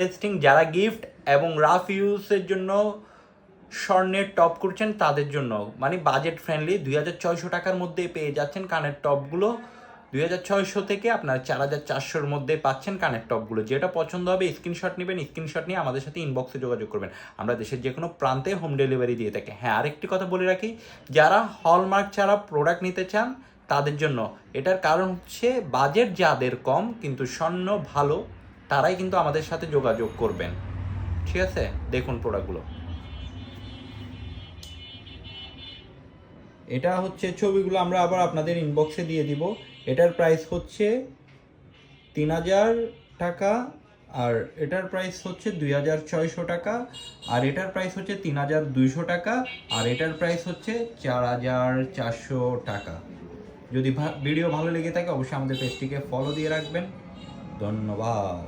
Testing যারা gift এবং rough ইউজের জন্য স্বর্ণের টপ করছেন তাদের জন্য, মানে বাজেট ফ্রেন্ডলি 2600 টাকার মধ্যে পেয়ে যাচ্ছেন কানের টপগুলো। 2600 থেকে আপনার 4400-র মধ্যে পাচ্ছেন কানের টপগুলো। যেটা পছন্দ হবে স্ক্রিনশট নেবেন, স্ক্রিনশট নিয়ে আমাদের সাথে ইনবক্সে যোগাযোগ করবেন। আমরা দেশের যে কোনো প্রান্তে হোম ডেলিভারি দিয়ে থাকি। হ্যাঁ, আরেকটি কথা বলে রাখি, যারা হলমার্ক ছাড়া প্রোডাক্ট নিতে চান তাদের জন্য, এটার কারণ হচ্ছে বাজেট যাদের কম কিন্তু স্বর্ণ ভালো, তারাই কিন্তু আমাদের সাথে যোগাযোগ করবেন। ঠিক আছে, দেখুন প্রোডাক্টগুলো। এটা হচ্ছে ছবিগুলো আমরা আবার আপনাদের ইনবক্সে দিয়ে দিব। এটার প্রাইস হচ্ছে 3000 টাকা, আর এটার প্রাইস হচ্ছে 2600 টাকা, আর এটার প্রাইস হচ্ছে 3200 টাকা, আর এটার প্রাইস হচ্ছে 4400 টাকা। যদি ভিডিও ভালো লেগে থাকে অবশ্যই আমাদের পেজটিকে ফলো দিয়ে রাখবেন। ধন্যবাদ।